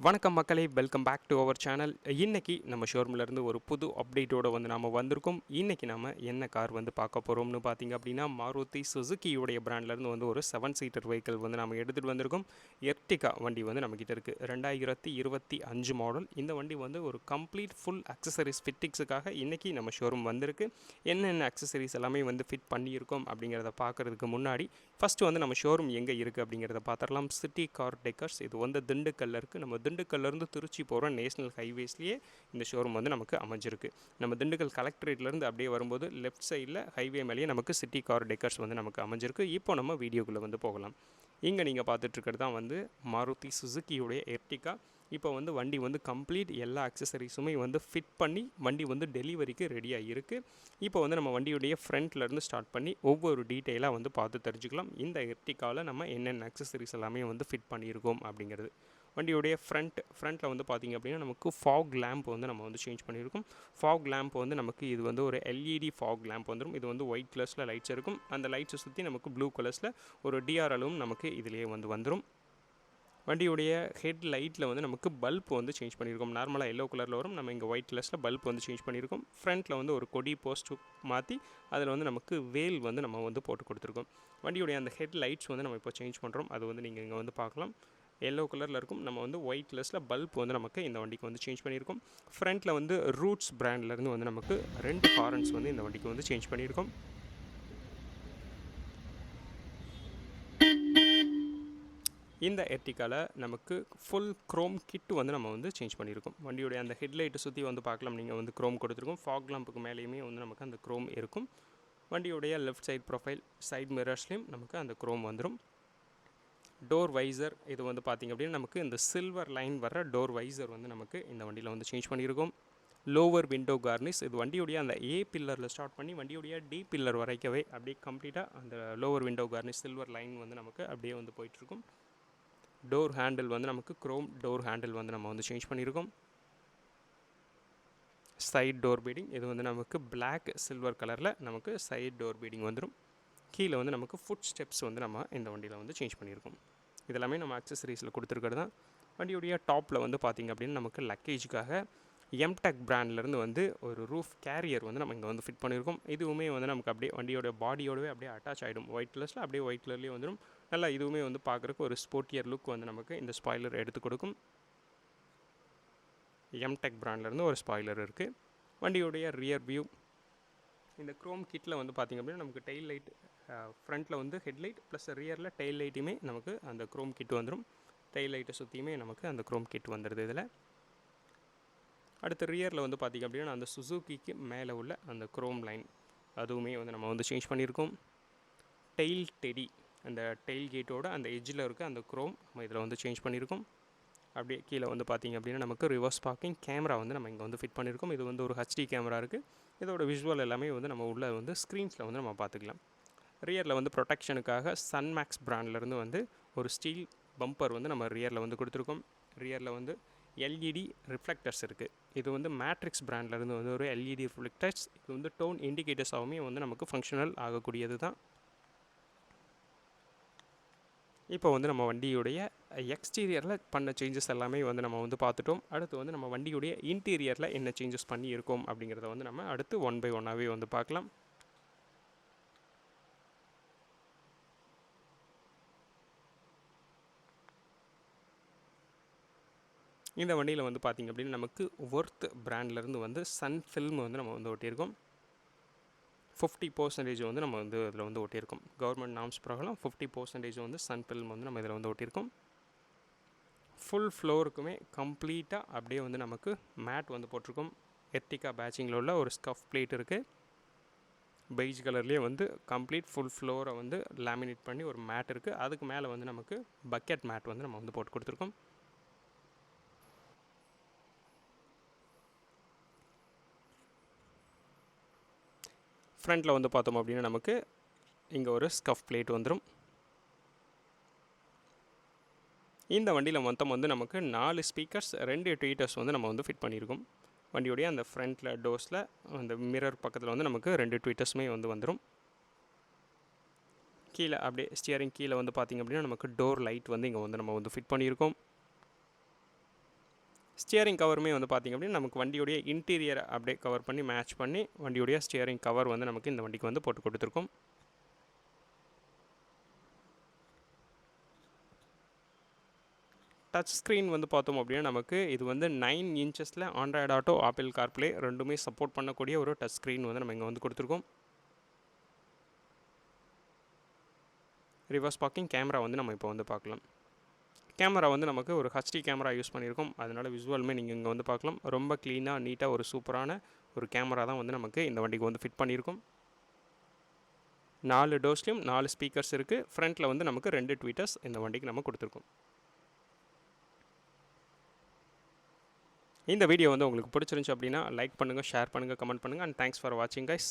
வணக்கம் மக்களே, welcome back to our channel. இன்றைக்கி நம்ம ஷோரூம்லேருந்து ஒரு புது அப்டேட்டோடு நாம் வந்திருக்கோம். இன்றைக்கி நம்ம என்ன கார் பார்க்க போகிறோம்னு பார்த்திங்க அப்படின்னா, மாருதி சுசுக்கியுடைய பிராண்ட்லேருந்து ஒரு 7 சீட்டர் வெஹிக்கிள் நம்ம எடுத்துகிட்டு வந்திருக்கோம். எர்டிகா வண்டி நம்மக்கிட்ட இருக்குது. 2025 மாடல். இந்த வண்டி ஒரு கம்ப்ளீட் ஃபுல் அக்சசரிஸ் ஃபிட்டிங்ஸுக்காக இன்றைக்கி நம்ம ஷோரூம் வந்திருக்கு. என்னென்ன அக்சசரிஸ் எல்லாமே ஃபிட் பண்ணியிருக்கோம் அப்படிங்கிறத பார்க்குறதுக்கு முன்னாடி ஃபஸ்ட்டு நம்ம ஷோரூம் எங்கே இருக்குது அப்படிங்கிறத பார்த்துடலாம். City car decors. இது திண்டுக்கல்லில் இருக்குது. நம்ம திண்டுக்கல்லேருந்து திருச்சி போகிற நேஷனல் ஹைவேஸ்லேயே இந்த ஷோரூம் நமக்கு அமைஞ்சிருக்கு. நம்ம திண்டுக்கல் கலெக்டரேட்லேருந்து அப்படியே வரும்போது லெஃப்ட் சைடில் ஹைவே மேலேயே நமக்கு சிட்டி கார் டெக்கர்ஸ் நமக்கு அமைஞ்சிருக்கு. இப்போ நம்ம வீடியோக்குள்ளே போகலாம். இங்கே நீங்கள் பார்த்துட்ருக்கிறது தான் மாருதி சுசுக்கியுடைய எர்டிகா. இப்போ வண்டி கம்ப்ளீட் எல்லா அக்சசரிஸுமே ஃபிட் பண்ணி வண்டி டெலிவரிக்கு ரெடியாக இருக்குது. இப்போ நம்ம வண்டியுடைய ஃப்ரண்ட்லேருந்து ஸ்டார்ட் பண்ணி ஒவ்வொரு டீட்டெயிலாக பார்த்து தெரிஞ்சுக்கலாம். இந்த எர்டிகாவில் நம்ம என்னென்ன அக்சசரிஸ் எல்லாமே ஃபிட் பண்ணியிருக்கோம் அப்படிங்கிறது. வண்டியுடைய ஃப்ரண்ட்டில் பார்த்திங்க அப்படின்னா நமக்கு ஃபாக் லேம்ப் நம்ம சேஞ்ச் பண்ணியிருக்கோம். ஃபாக் லேம்ப் நமக்கு இது ஒரு எல்இடி ஃபாக் லேம்ப் வந்துடும். இது ஒயிட் கலர்ஸில் லைட்ஸ் இருக்கும். அந்த லைட்ஸை சுற்றி நமக்கு ப்ளூ கலர்ஸில் ஒரு டிஆர்எலும் நமக்கு இதிலேயே வந்துடும். வண்டியுடைய ஹெட் லைட்டில் நமக்கு பல்ப் சேஞ்ச் பண்ணியிருக்கோம். நார்மலாக எல்லோ கலரில் வரும். நம்ம இங்கே ஒயிட் கலர்ஸில் பல்ப் சேஞ்ச் பண்ணியிருக்கோம். ஃப்ரண்ட்டில் ஒரு கொடி போஸ்ட் மாற்றி அதில் நமக்கு வேல் நம்ம போட்டு கொடுத்துருக்கோம். வண்டியுடைய அந்த ஹெட் லைட்ஸ் நம்ம இப்போ சேஞ்ச் பண்ணுறோம். அது நீங்கள் இங்கே பார்க்கலாம். எல்லோ கலரில் இருக்கும். நம்ம ஒயிட் கலர்ஸில் பல்ப் நமக்கு இந்த வண்டிக்கு சேஞ்ச் பண்ணியிருக்கோம். ஃப்ரண்ட்டில் ரூட்ஸ் பிராண்ட்லேருந்து நமக்கு 2 ஹாரன்ஸ் இந்த வண்டிக்கு சேஞ்ச் பண்ணியிருக்கோம். இந்த எர்டிகாவில் நமக்கு ஃபுல் க்ரோம் கிட்டு நம்ம சேஞ்ச் பண்ணியிருக்கோம். வண்டியுடைய அந்த ஹெட்லைட்டை சுற்றி பார்க்கலாம். நீங்கள் க்ரோம் கொடுத்துருக்கோம். ஃபாக் லாம்புக்கு மேலேயுமே நமக்கு அந்த க்ரோம் இருக்கும். வண்டியுடைய லெஃப்ட் சைட் ப்ரொஃபைல் சைட் மிரர்ஸ்லேயும் நமக்கு அந்த க்ரோம் வந்துடும். டோர் வைசர் இது பார்த்திங்க அப்படின்னா நமக்கு இந்த சில்வர் லைன் வர டோர் வைசர் நமக்கு இந்த வண்டியில் சேஞ்ச் பண்ணியிருக்கோம். Lower window Cornish. இது வண்டியுடைய அந்த ஏ பில்லரில் ஸ்டார்ட் பண்ணி வண்டியுடைய டி பில்லர் வரைக்கவே அப்படியே கம்ப்ளீட்டாக அந்த lower window Cornish silver line நமக்கு அப்படியே போயிட்டுருக்கும். டோர் ஹேண்டில் நமக்கு க்ரோம் டோர் ஹேண்டில் நம்ம சேஞ்ச் பண்ணியிருக்கோம். சைட் டோர் பீடிங் இது நமக்கு பிளாக் சில்வர் கலரில் நமக்கு சைட் டோர் பீடிங் வந்துடும். கீழே நமக்கு ஃபுட் ஸ்டெப்ஸ் நம்ம இந்த வண்டியில் சேஞ்ச் பண்ணியிருக்கோம். இதெல்லாமே நம்ம அக்சசரிஸில் கொடுத்துருக்கிறது தான். வண்டியுடைய டாப்பில் பார்த்திங்க அப்படின்னா நமக்கு லக்கேஜுக்காக எம்டெக் பிராண்ட்லேருந்து ஒரு ரூஃப் கேரியர் நம்ம இங்கே ஃபிட் பண்ணியிருக்கோம். இதுவுமே நமக்கு அப்படியே வண்டியோட பாடியோடவே அப்படியே அட்டாச் ஆகிடும். ஒயிட் கலர்ஸில் அப்படியே ஒயிட் கலர்லேயே வந்துடும். நல்லா இதுவுமே பார்க்குறக்கு ஒரு ஸ்போர்ட்டியர் லுக் நமக்கு இந்த ஸ்பாய்லர் எடுத்து கொடுக்கும். எம்டெக் பிராண்ட்லேருந்து ஒரு ஸ்பாய்லர் இருக்குது. வண்டியுடைய ரியர் வியூ இந்த க்ரோம் கிட்டில் பார்த்திங்க அப்படின்னா நமக்கு டெயில் லைட் ஃப்ரண்ட்டில் ஹெட்லைட் ப்ளஸ் ரியரில் டெயில் லைட்டுமே நமக்கு அந்த க்ரோம் கிட் வந்துடும். டெயில் லைட்டை சுற்றியுமே நமக்கு அந்த க்ரோம் கிட் வந்துடுது. இதில் அடுத்து ரியரில் பார்த்திங்க அப்படின்னா அந்த சுசுக்கிக்கு மேலே உள்ள அந்த க்ரோம் லைன் அதுவுமே நம்ம சேஞ்ச் பண்ணியிருக்கோம். டெயில் டெடி அந்த டெயில் கேட்டோட அந்த எட்ஜில் இருக்க அந்த க்ரோம் நம்ம இதில் சேஞ்ச் பண்ணியிருக்கோம். அப்படியே கீழே பார்த்திங்க அப்படின்னா நமக்கு ரிவர்ஸ் பார்க்கிங் கேமரா நம்ம இங்கே ஃபிட் பண்ணியிருக்கோம். இது ஒரு ஹெச்டி கேமரா இருக்குது. இதோட விஷுவல் எல்லாமே நம்ம உள்ள ஸ்க்ரீன்ஸில் நம்ம பார்த்துக்கலாம். ரியரில் ப்ரொடெக்ஷனுக்காக சன்மேக்ஸ் பிராண்ட்லேருந்து ஒரு ஸ்டீல் பம்பர் நம்ம ரியரில் கொடுத்துருக்கோம். ரியரில் எல்இடி ரிஃப்ளெக்டர்ஸ் இருக்குது. இது மேட்ரிக்ஸ் பிராண்ட்லேருந்து ஒரு எல்இடி ரிஃப்ளெக்டர்ஸ். இது டோன் இண்டிகேட்டர்ஸாகவுமே நமக்கு ஃபங்க்ஷனல் ஆகக்கூடியது தான். இப்போ நம்ம வண்டியுடைய எக்ஸ்டீரியரில் பண்ண சேஞ்சஸ் எல்லாமே நம்ம பார்த்துட்டோம். அடுத்து நம்ம வண்டியுடைய இன்டீரியரில் என்ன சேஞ்சஸ் பண்ணியிருக்கோம் அப்படிங்கிறத நம்ம அடுத்து 1 by 1ஆகவே பார்க்கலாம். இந்த வண்டியில் பார்த்திங்க அப்படின்னா நமக்கு ஒர்த் பிராண்ட்லேருந்து சன் ஃபில்ம் நம்ம ஒட்டியிருக்கோம். 50% நம்ம இதில் ஒட்டியிருக்கோம். கவர்மெண்ட் நார்ம்ஸ் பிரகாரம் 50% சன் ஃபில்ம் நம்ம இதில் ஒட்டியிருக்கோம். ஃபுல் ஃப்ளோருக்குமே கம்ப்ளீட்டாக அப்படியே நமக்கு மேட் போட்டிருக்கோம். எர்டிகா பேட்சிங்கில் உள்ள ஒரு ஸ்கஃப் பிளேட் இருக்குது. பெய்ஜ் கலர்லேயே கம்ப்ளீட் ஃபுல் ஃப்ளோரை லேமினேட் பண்ணி ஒரு மேட் இருக்குது. அதுக்கு மேலே நமக்கு பக்கெட் மேட் நம்ம போட்டு கொடுத்துருக்கோம். ஃப்ரண்ட்டில் பார்த்தோம் அப்படின்னா நமக்கு இங்கே ஒரு ஸ்கஃப் பிளேட் வந்துடும். இந்த வண்டியில் மொத்தம் நமக்கு 4 ஸ்பீக்கர்ஸ் 2 ட்வீட்டர்ஸ் நம்ம ஃபிட் பண்ணியிருக்கோம். வண்டியுடைய அந்த ஃப்ரண்ட்டில் டோர்ஸில் அந்த மிரர் பக்கத்தில் நமக்கு 2 ட்வீட்டர்ஸுமே வந்துடும். கீழே அப்படியே ஸ்டியரிங் கீழே பார்த்திங்க அப்படின்னா நமக்கு டோர் லைட் இங்கே நம்ம ஃபிட் பண்ணியிருக்கோம். ஸ்டியரிங் கவருமே வந்து பார்த்திங்க அப்படின்னா நமக்கு வண்டியுடைய இன்டீரியரை அப்படியே கவர் பண்ணி மேட்ச் பண்ணி வண்டியுடைய ஸ்டியரிங் கவர் வந்து நமக்கு இந்த வண்டிக்கு வந்து போட்டு கொடுத்துருக்கோம். டச் ஸ்க்ரீன் வந்து பார்த்தோம் அப்படின்னா நமக்கு இது வந்து 9 இன்ச்சஸில் ஆண்ட்ராய்டு ஆட்டோ, ஆப்பிள் கார்ப்ளே ரெண்டுமே சப்போர்ட் பண்ணக்கூடிய ஒரு டச் ஸ்க்ரீன் வந்து நம்ம இங்கே வந்து கொடுத்துருக்கோம். ரிவர்ஸ் பார்க்கிங் கேமரா வந்து நம்ம இப்போ வந்து பார்க்கலாம். கேமரா வந்து நமக்கு ஒரு ஹச்டி கேமரா யூஸ் பண்ணியிருக்கோம். அதனால் விசுவலுமே நீங்கள் இங்கே வந்து பார்க்கலாம். ரொம்ப க்ளீனாக நீட்டாக ஒரு சூப்பரான ஒரு கேமரா தான் வந்து நமக்கு இந்த வண்டிக்கு வந்து ஃபிட் பண்ணியிருக்கோம். 4 டோர்ஸ்லையும் 4 ஸ்பீக்கர்ஸ் இருக்குது. ஃப்ரண்ட்டில் வந்து நமக்கு 2 ட்வீட்டர்ஸ் இந்த வண்டிக்கு நம்ம கொடுத்துருக்கோம். இந்த வீடியோ வந்து உங்களுக்கு பிடிச்சிருந்துச்சு அப்படின்னா லைக் பண்ணுங்கள், ஷேர் பண்ணுங்கள், கமெண்ட் பண்ணுங்கள். அண்ட் தேங்க்ஸ் ஃபார் வாட்சிங் கைஸ்.